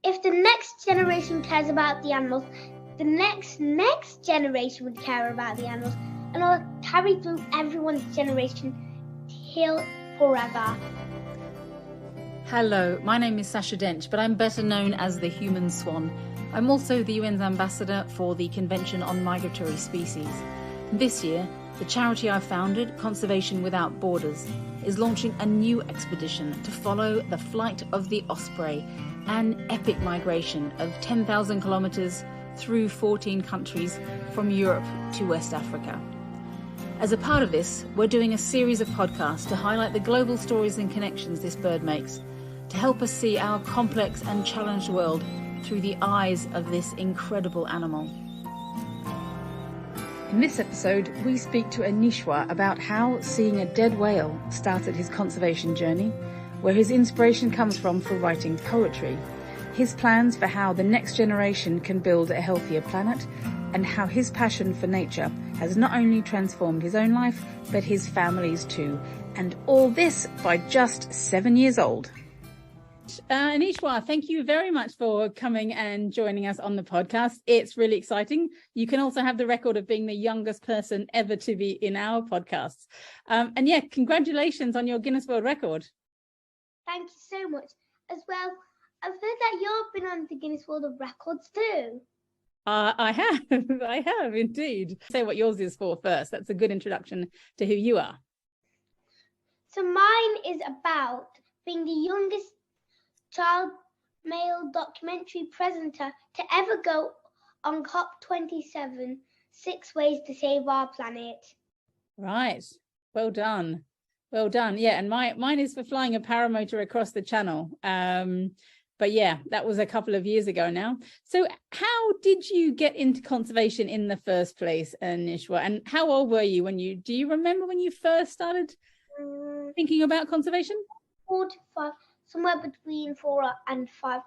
If the next generation cares about the animals, the next generation would care about the animals, and it'll carry through everyone's generation till forever. Hello, my name is Sasha Dench, but I'm better known as the Human Swan. I'm also the UN's ambassador for the Convention on Migratory Species. This year, the charity I founded, Conservation Without Borders, is launching a new expedition to follow the flight of the osprey, an epic migration of 10,000 kilometres through 14 countries from Europe to West Africa. As a part of this, we're doing a series of podcasts to highlight the global stories and connections this bird makes, to help us see our complex and challenged world through the eyes of this incredible animal. In this episode, we speak to Aneeshwar about how seeing a dead whale started his conservation journey, where his inspiration comes from for writing poetry, his plans for how the next generation can build a healthier planet, and how his passion for nature has not only transformed his own life, but his family's too. And all this by just 7 years old. Aneeshwar, thank you very much for coming and joining us on the podcast. It's really exciting. You can also have the record of being the youngest person ever to be in our podcasts. And yeah, congratulations on your Guinness World Record. Thank you so much. As well, I've heard that you've been on the Guinness World of Records too. I have indeed. Say what yours is for first. That's a good introduction to who you are. So mine is about being the youngest child male documentary presenter to ever go on COP27, 6 Ways to Save Our Planet. Right. Well done. Well done. Yeah, and mine is for flying a paramotor across the channel. But yeah, that was a couple of years ago now. So how did you get into conservation in the first place, Aneeshwar? And how old were you do you remember when you first started thinking about conservation? 4 to 5, somewhere between 4 and 5.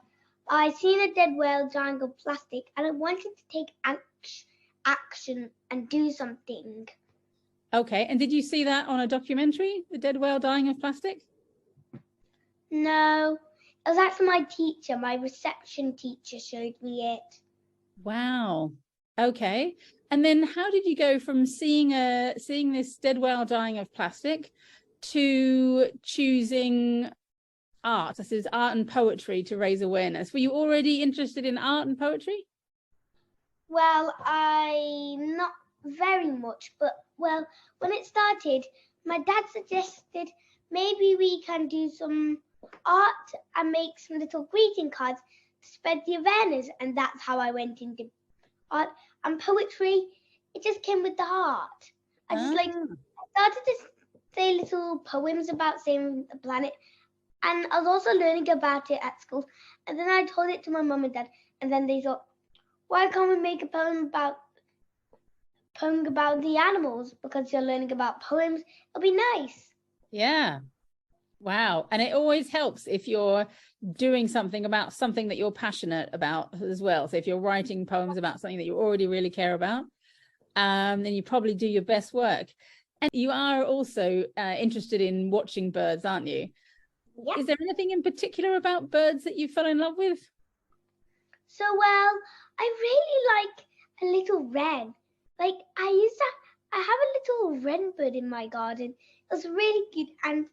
I seen a dead whale dying of plastic and I wanted to take action and do something. Okay, and did you see that on a documentary, the dead whale dying of plastic? No, it was actually my teacher, my reception teacher showed me it. Wow. Okay. And then how did you go from seeing this dead whale dying of plastic to choosing art? This is art and poetry to raise awareness. Were you already interested in art and poetry? Well, not very much, but well, when it started, my dad suggested maybe we can do some art and make some little greeting cards to spread the awareness, and that's how I went into art and poetry. It just came with the heart. I started to say little poems about saving the planet, and I was also learning about it at school, and then I told it to my mum and dad, and then they thought, why can't we make a poem about the animals? Because you're learning about poems, it'll be nice. Yeah. Wow. And it always helps if you're doing something about something that you're passionate about as well. So if you're writing poems about something that you already really care about, then you probably do your best work. And you are also interested in watching birds, aren't you? Yeah. Is there anything in particular about birds that you fell in love with? So, well, I really like a little wren. Like, I have a little wren bird in my garden. It was really cute and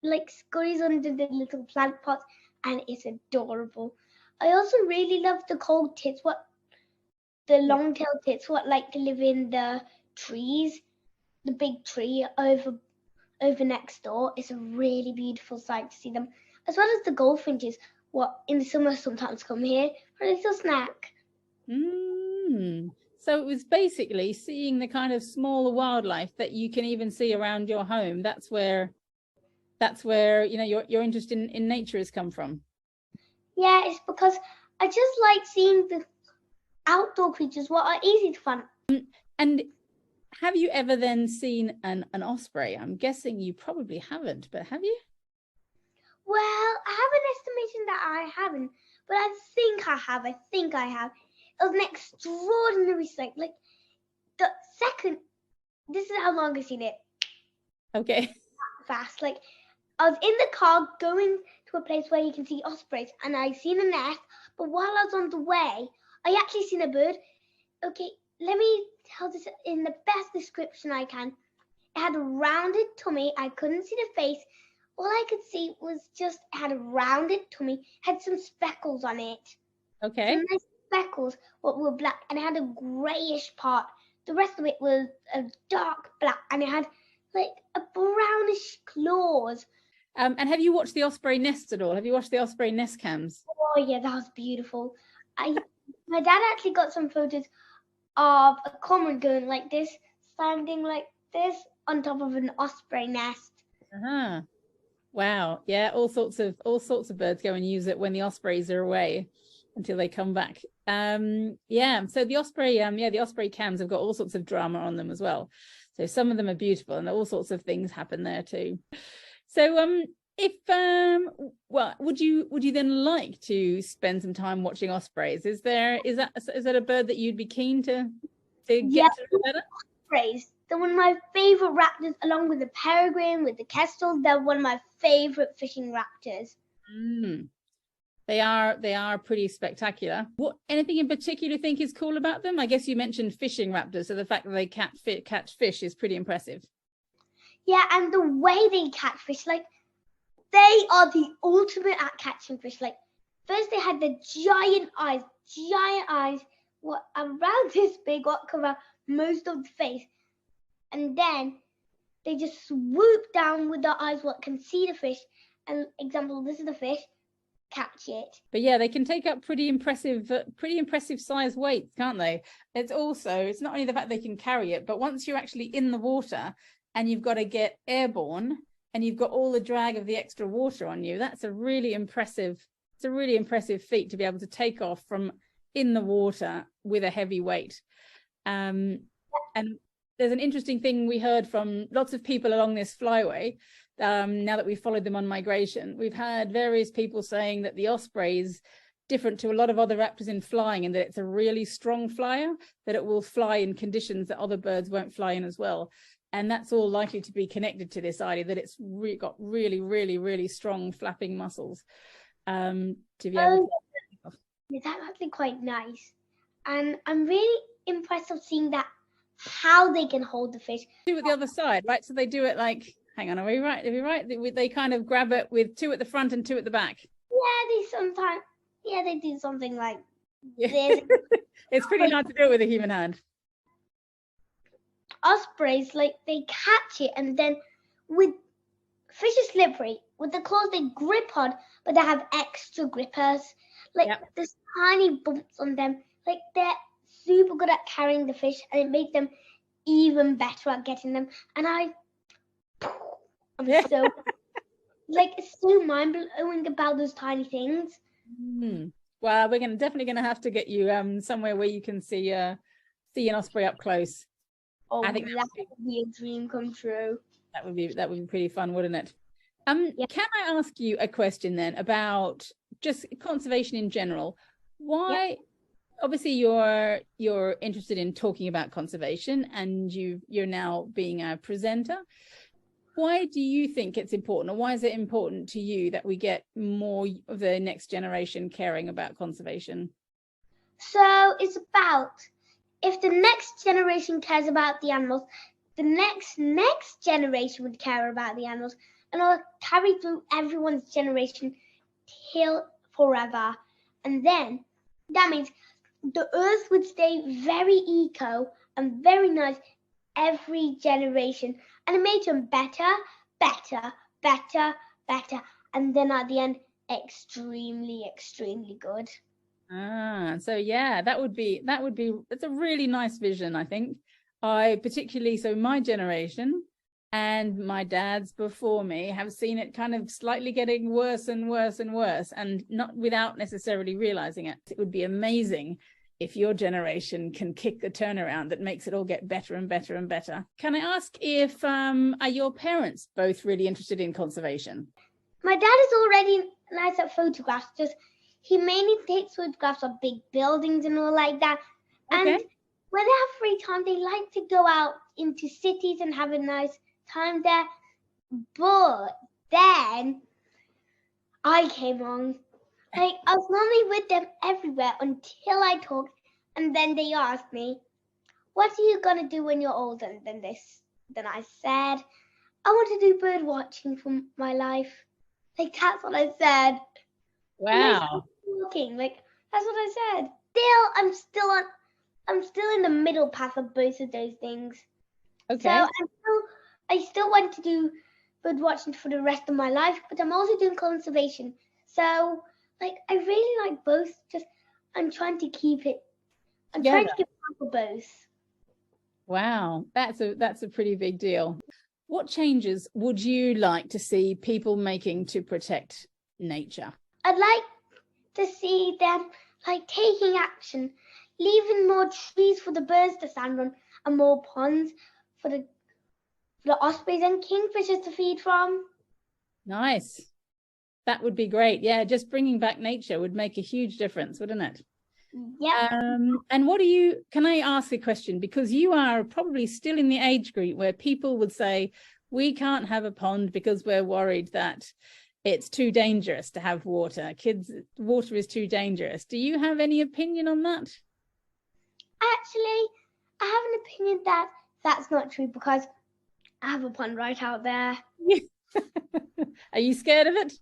like scurries under the little plant pots, and it's adorable. I also really love the cold tits, the long-tailed tits, what like to live in the trees, the big tree over next door. It's a really beautiful sight to see them, as well as the goldfinches, what in the summer sometimes come here for a little snack. So it was basically seeing the kind of smaller wildlife that you can even see around your home. That's where your interest in nature has come from. Yeah, it's because I just like seeing the outdoor creatures what are easy to find. And have you ever then seen an osprey? I'm guessing you probably haven't, but have you? Well, I have an estimation that I haven't, but I think I have. It was an extraordinary sight. Like the second, this is how long I've seen it. Okay. Fast. Like I was in the car going to a place where you can see ospreys, and I seen a nest, But while I was on the way, I actually seen a bird. Okay, let me tell this in the best description I can. It had a rounded tummy. I couldn't see the face. All I could see was just it had a rounded tummy, had some speckles on it. Okay. Some nice speckles, what were black, and it had a grayish part. The rest of it was a dark black, and it had like a brownish claws. And have you watched the osprey nests at all? Have you watched the osprey nest cams? Oh yeah, that was beautiful. My dad actually got some photos of a cormorant going like this, standing like this on top of an osprey nest. Uh-huh. Wow. Yeah, all sorts of birds go and use it when the ospreys are away until they come back. Yeah, so the osprey cams have got all sorts of drama on them as well. So some of them are beautiful, and all sorts of things happen there too. So would you then like to spend some time watching ospreys? Is that a bird that you'd be keen to get to know better? Ospreys. They're one of my favorite raptors, along with the peregrine, with the kestrel. They're one of my favorite fishing raptors. They are pretty spectacular. Anything in particular you think is cool about them? I guess you mentioned fishing raptors, so the fact that they catch fish is pretty impressive. Yeah, and the way they catch fish, like they are the ultimate at catching fish. Like first they had the giant eyes, what around this big, what cover most of the face, and then they just swoop down with their eyes, what can see the fish. And example, this is the fish. Catch it. But yeah, they can take up pretty impressive size weights, can't they? It's not only the fact they can carry it, but once you're actually in the water and you've got to get airborne and you've got all the drag of the extra water on you, that's a really impressive feat to be able to take off from in the water with a heavy weight. And there's an interesting thing we heard from lots of people along this flyway. Now that we've followed them on migration, we've had various people saying that the osprey is different to a lot of other raptors in flying, and that it's a really strong flyer, that it will fly in conditions that other birds won't fly in as well. And that's all likely to be connected to this idea that it's got really, really, really strong flapping muscles to be able to. Yeah, that's actually quite nice. And I'm really impressed of seeing that, how they can hold the fish. Do it the other side, right? So they do it like, hang on, are we right? They kind of grab it with two at the front and two at the back. They do something like this. It's pretty hard to do it with a human hand. Ospreys, like they catch it, and then with fish is slippery. With the claws they grip on, but they have extra grippers. Like there's tiny bumps on them. Like they're super good at carrying the fish, and it makes them even better at getting them. And I'm so it's so mind blowing about those tiny things. Well, we're definitely gonna have to get you somewhere where you can see an osprey up close. I think that would be a dream come true. That would be pretty fun, wouldn't it? Can I ask you a question then about just conservation in general? Why? Obviously, you're interested in talking about conservation, and you're now being a presenter. Why do you think it's important, or why is it important to you that we get more of the next generation caring about conservation? So it's about, if the next generation cares about the animals, the next generation would care about the animals, and it'll carry through everyone's generation till forever. And then that means the earth would stay very eco and very nice every generation, and it made them better, and then at the end, extremely, extremely good. So yeah, it's a really nice vision, I think. So my generation and my dads before me have seen it kind of slightly getting worse and worse and worse, and not without necessarily realizing it. It would be amazing if your generation can kick the turnaround that makes it all get better and better and better. Can I ask if are your parents both really interested in conservation? My dad is already nice at photographs, just he mainly takes photographs of big buildings and all like that. Okay. And when they have free time, they like to go out into cities and have a nice time there. But then I came along. Like, I was normally with them everywhere until I talked, and then they asked me, what are you going to do when you're older? And then I said, I want to do bird watching for my life. Like, that's what I said. Wow. Talking, like, that's what I said. I'm still in the middle path of both of those things. Okay. So I still want to do bird watching for the rest of my life, but I'm also doing conservation. So, like, I really like both. Just I'm trying to keep it. I'm trying to keep it for both. Wow, that's a pretty big deal. What changes would you like to see people making to protect nature? I'd like to see them like taking action, leaving more trees for the birds to stand on, and more ponds for the ospreys and kingfishers to feed from. Nice. That would be great. Yeah, just bringing back nature would make a huge difference, wouldn't it? Yeah. And can I ask a question? Because you are probably still in the age group where people would say, we can't have a pond because we're worried that it's too dangerous to have water. Water is too dangerous. Do you have any opinion on that? Actually, I have an opinion that that's not true because I have a pond right out there. Are you scared of it?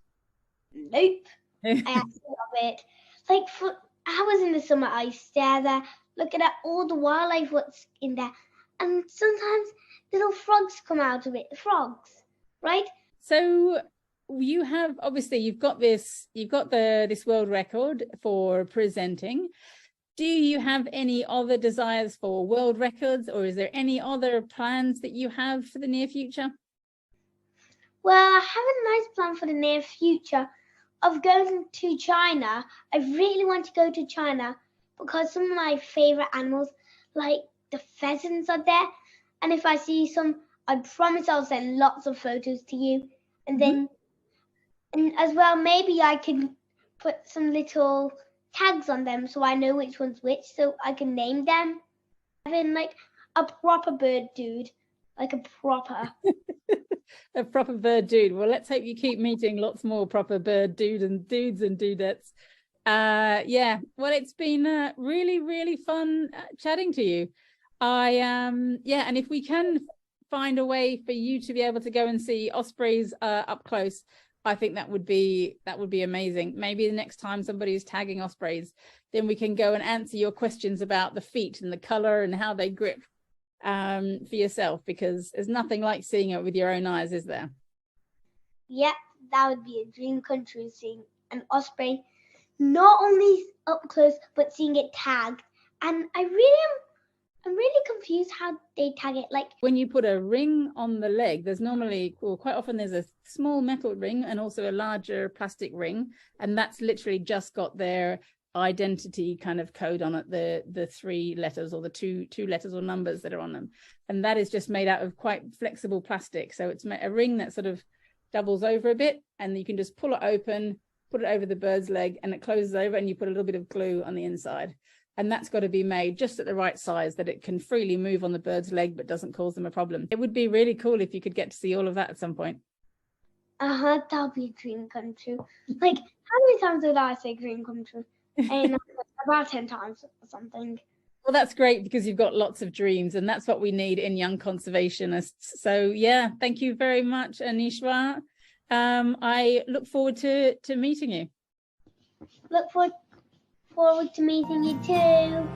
Nope. I actually love it. Like, for hours in the summer, I stare there, looking at all the wildlife what's in there. And sometimes little frogs come out of it. Frogs, right? So you have, obviously, you've got this world record for presenting. Do you have any other desires for world records, or is there any other plans that you have for the near future? Well, I have a nice plan for the near future of going to China. I really want to go to China because some of my favorite animals, like the pheasants, are there. And if I see some, I promise I'll send lots of photos to you. And then, and as well, maybe I can put some little tags on them so I know which one's which, so I can name them. Having like a proper bird dude, like a proper. A proper bird dude. Well, let's hope you keep meeting lots more proper bird dudes and dudettes. Yeah, well, it's been really, really fun chatting to you. And if we can find a way for you to be able to go and see ospreys up close, I think that would be amazing. Maybe the next time somebody is tagging ospreys, then we can go and answer your questions about the feet and the color and how they grip for yourself, because there's nothing like seeing it with your own eyes, is there? Yep, that would be a dream come true, seeing an osprey not only up close but seeing it tagged. And I'm really confused how they tag it. Like, when you put a ring on the leg, there's normally, well, quite often there's a small metal ring and also a larger plastic ring, and that's literally just got their identity kind of code on it, the 3 letters or the two letters or numbers that are on them, and that is just made out of quite flexible plastic. So it's a ring that sort of doubles over a bit, and you can just pull it open, put it over the bird's leg, and it closes over, and you put a little bit of glue on the inside. And that's got to be made just at the right size that it can freely move on the bird's leg but doesn't cause them a problem. It would be really cool if you could get to see all of that at some point. That would be a dream come true. Like, how many times did I say dream come true? And about 10 times or something. Well, that's great, because you've got lots of dreams, and that's what we need in young conservationists. So yeah, thank you very much, Aneeshwar. I look forward to meeting you. Look forward to meeting you too.